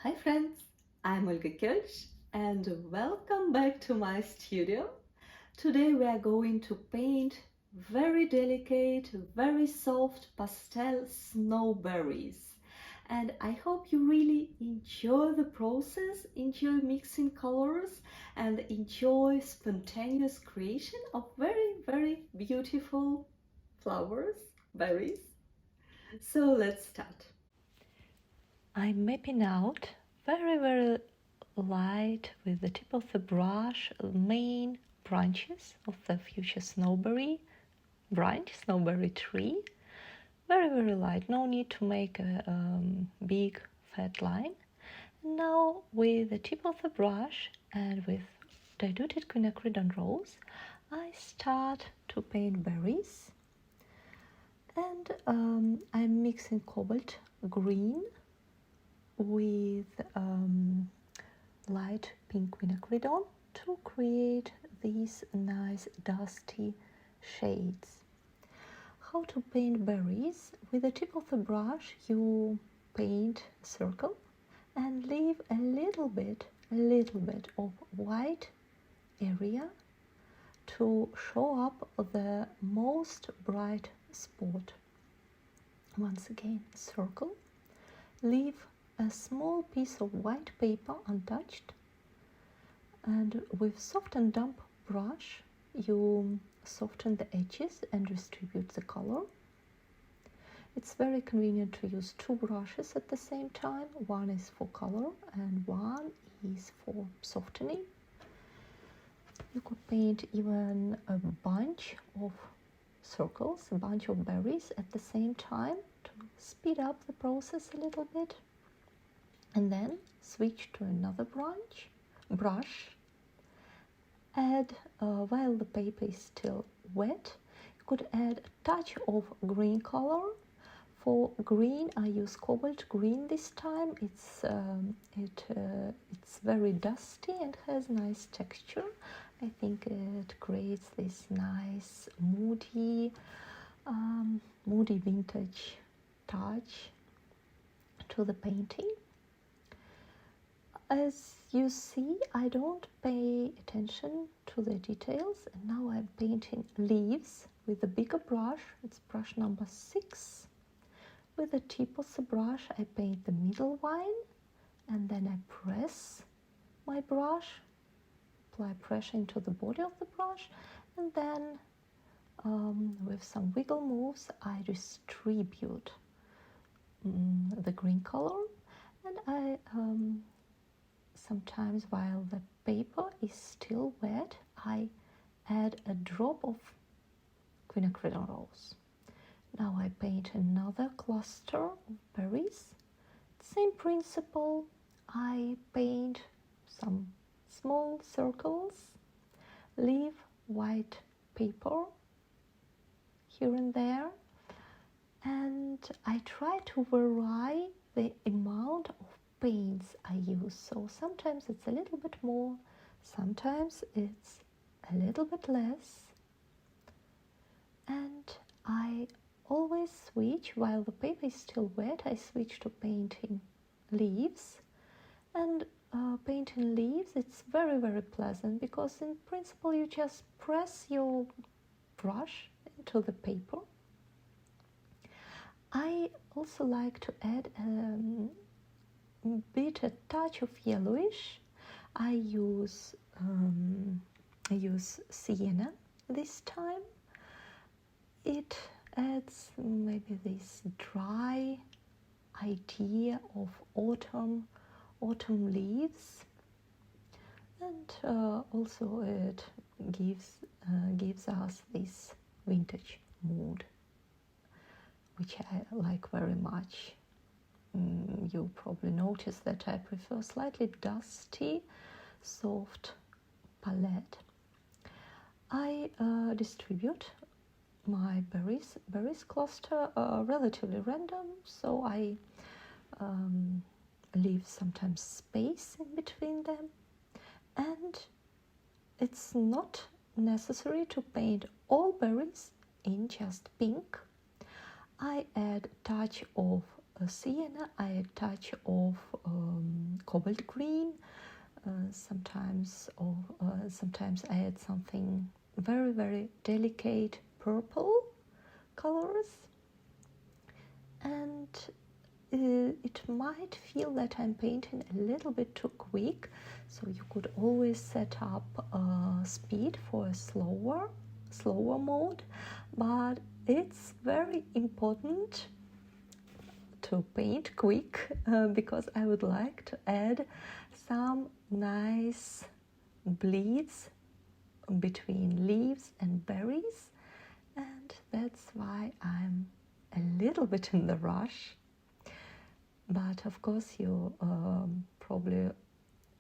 Hi friends, I'm Olga Koelsch and welcome back to my studio. Today we are going to paint very delicate, very soft pastel snowberries. And I hope you really enjoy the process, enjoy mixing colors and enjoy spontaneous creation of very beautiful flowers, berries. So let's start. I'm mapping out very light with the tip of the brush main branches of the future snowberry tree. Very light, no need to make a big fat line. Now with the tip of the brush and with diluted quinacridone rose, I start to paint berries, and I'm mixing cobalt green with light pink quinacridone to create these nice dusty shades. How to paint berries? With the tip of the brush you paint a circle and leave a little bit of white area to show up the most bright spot. Once again, circle, leave a small piece of white paper untouched, and with soft and damp brush you soften the edges and distribute the color. It's very convenient to use two brushes at the same time. One is for color and one is for softening. You could paint even a bunch of circles, a bunch of berries at the same time to speed up the process a little bit. And then switch to another brush. Add, while the paper is still wet, you could add a touch of green color. For green, I use cobalt green this time. It's very dusty and has nice texture. I think it creates this nice moody vintage touch to the painting. As you see, I don't pay attention to the details, and now I'm painting leaves with a bigger brush. It's brush number 6. With the tip of the brush I paint the middle line, and then I press my brush, apply pressure into the body of the brush, and then with some wiggle moves I distribute the green color, and I sometimes while the paper is still wet I add a drop of quinacridone rose. Now I paint another cluster of berries. Same principle, I paint some small circles, leave white paper here and there, and I try to vary the amount of paints I use. So sometimes it's a little bit more, sometimes it's a little bit less, and I always switch. While the paper is still wet, I switch to painting leaves. And painting leaves, it's very pleasant because in principle you just press your brush into the paper. I also like to add a touch of yellowish. I use sienna this time. It adds maybe this dry idea of autumn leaves, and also it gives us this vintage mood, which I like very much. You probably noticed that I prefer slightly dusty, soft palette. I distribute my berries cluster relatively random, so I leave sometimes space in between them, and it's not necessary to paint all berries in just pink. I add a touch of sienna, I add a touch of cobalt green, sometimes I add something very, very delicate purple colors, and it might feel that I'm painting a little bit too quick, so you could always set up speed for a slower mode, but it's very important to paint quick because I would like to add some nice bleeds between leaves and berries, and that's why I'm a little bit in the rush. But of course you probably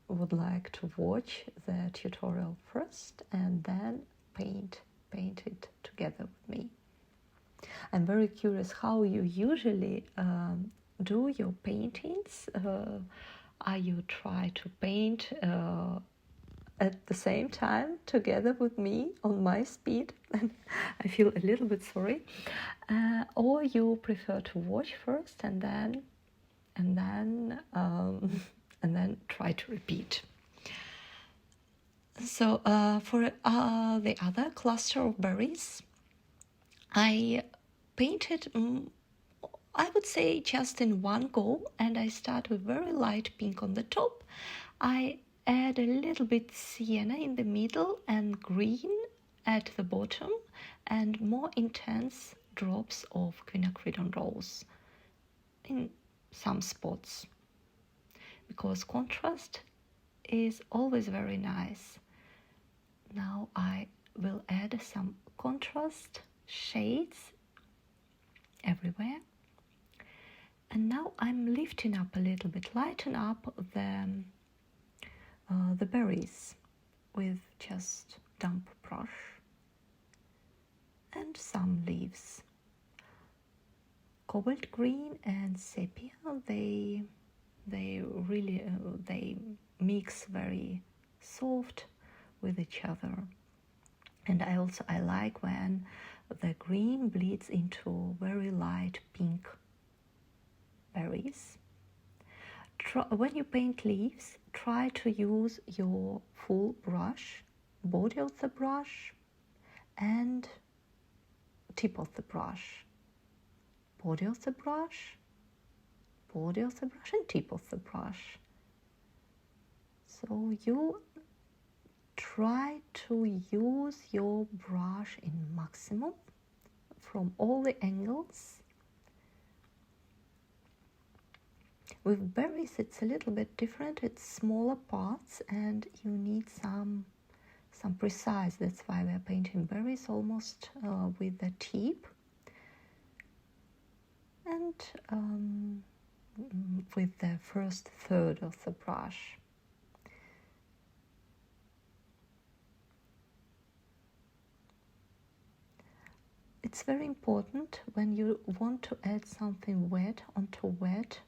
would like to watch the tutorial first and then paint it together with me. I'm very curious how you usually do your paintings. Are you try to paint at the same time together with me on my speed? I feel a little bit sorry. Or you prefer to watch first and then try to repeat. So for the other cluster of berries, I painted, I would say, just in one go, and I start with very light pink on the top. I add a little bit sienna in the middle and green at the bottom, and more intense drops of quinacridone rose in some spots, because contrast is always very nice. Now I will add some contrast shades everywhere, and now I'm lifting up a little bit, lighten up the berries with just damp brush and some leaves. Cobalt green and sepia, they really they mix very soft with each other, and I like when the green bleeds into very light pink berries. When you paint leaves, try to use your full brush, body of the brush and tip of the brush, body of the brush, body of the brush and tip of the brush. So you try to use your brush in maximum from all the angles. With berries it's a little bit different, it's smaller parts and you need some precise, that's why we're painting berries almost with the tip and with the first third of the brush. It's very important when you want to add something wet onto wet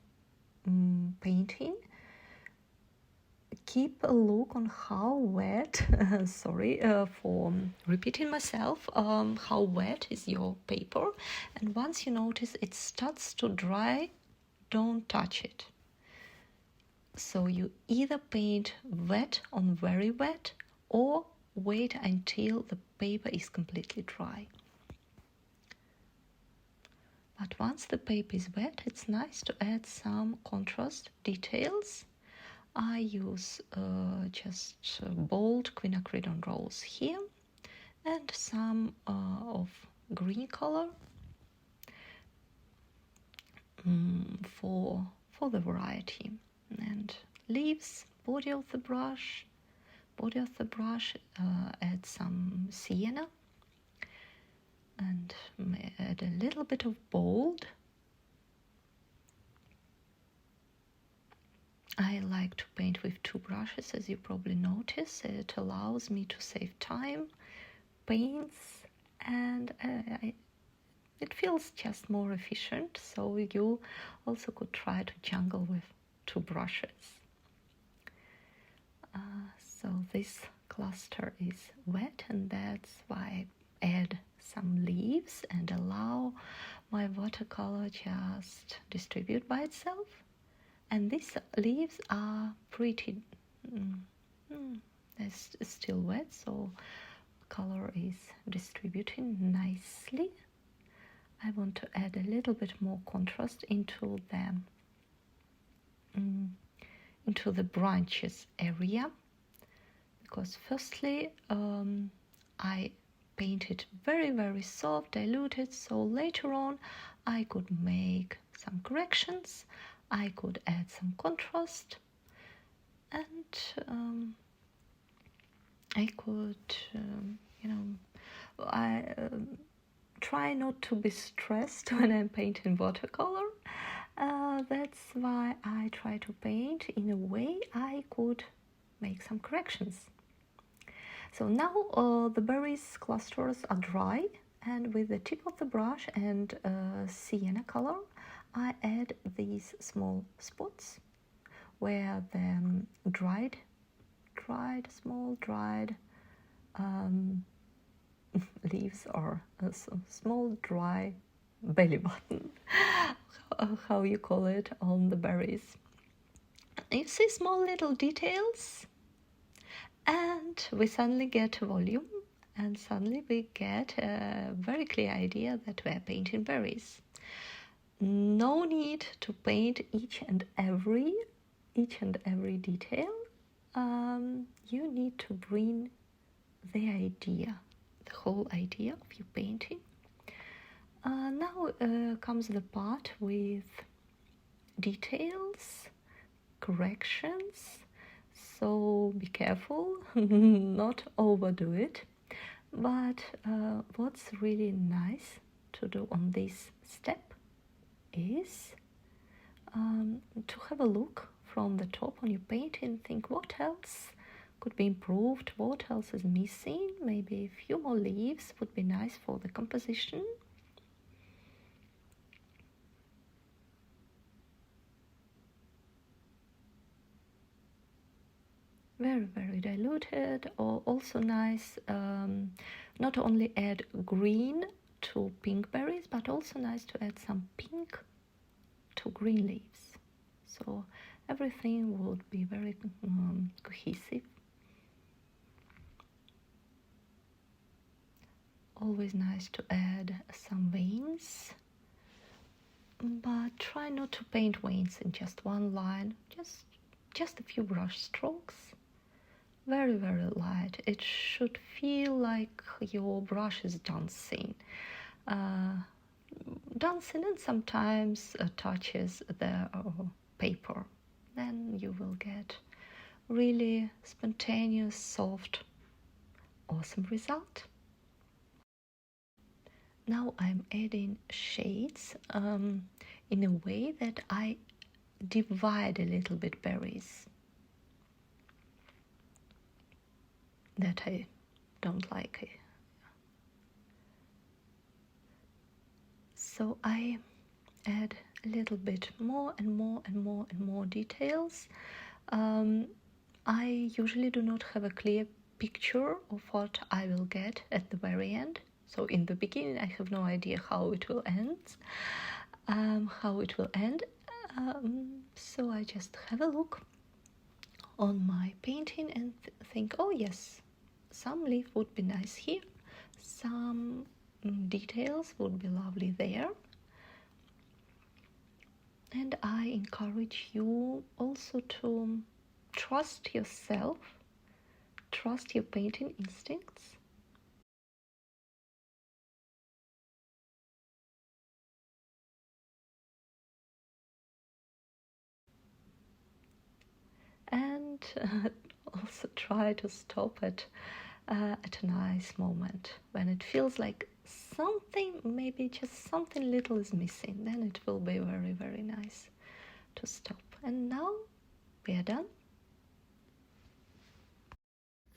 painting, keep a look on how wet, sorry for repeating myself, how wet is your paper, and once you notice it starts to dry, don't touch it. So you either paint wet on very wet or wait until the paper is completely dry. But once the paper is wet, it's nice to add some contrast details. I use just bold quinacridone rose here and some of green color for the variety. And leaves, body of the brush, add some sienna and add a little bit of bold. I like to paint with two brushes, as you probably notice. It allows me to save time, paints, and it feels just more efficient. So you also could try to jungle with two brushes. So this cluster is wet, and that's why I add some leaves and allow my watercolor just distribute by itself. And these leaves are pretty, it's still wet, so color is distributing nicely. I want to add a little bit more contrast into the branches area, because firstly I painted very soft, diluted, so later on I could make some corrections, I could add some contrast, and I could I try not to be stressed when I'm painting watercolor. That's why I try to paint in a way I could make some corrections. So now the berries clusters are dry, and with the tip of the brush and sienna color I add these small spots where the small dried leaves or a small dry belly button, how you call it, on the berries. You see small little details, and we suddenly get volume, and suddenly we get a very clear idea that we are painting berries. No need to paint each and every detail. You need to bring the idea, the whole idea of your painting. Now comes the part with details, corrections, so be careful, not overdo it. But what's really nice to do on this step is to have a look from the top on your painting, think what else could be improved, what else is missing. Maybe a few more leaves would be nice for the composition. Very diluted, or also nice, not only add green to pink berries, but also nice to add some pink to green leaves, so everything would be very cohesive. Always nice to add some veins, but try not to paint veins in just one line, just a few brush strokes. Very light. It should feel like your brush is dancing, and sometimes touches the paper. Then you will get really spontaneous, soft, awesome result. Now I'm adding shades in a way that I divide a little bit berries that I don't like. So I add a little bit more and more details. I usually do not have a clear picture of what I will get at the very end. So in the beginning I have no idea how it will end. So I just have a look on my painting and think, oh yes, some leaf would be nice here, some details would be lovely there. And I encourage you also to trust yourself, trust your painting instincts. And also try to stop it at a nice moment when it feels like something, maybe just something little is missing. Then it will be very nice to stop. And now we are done.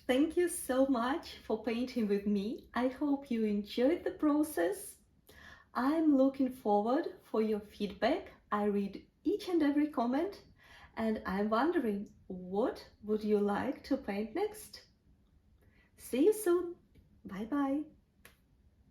Thank you so much for painting with me. I hope you enjoyed the process. I'm looking forward for your feedback. I read each and every comment, and I'm wondering, what would you like to paint next? See you soon. Bye bye.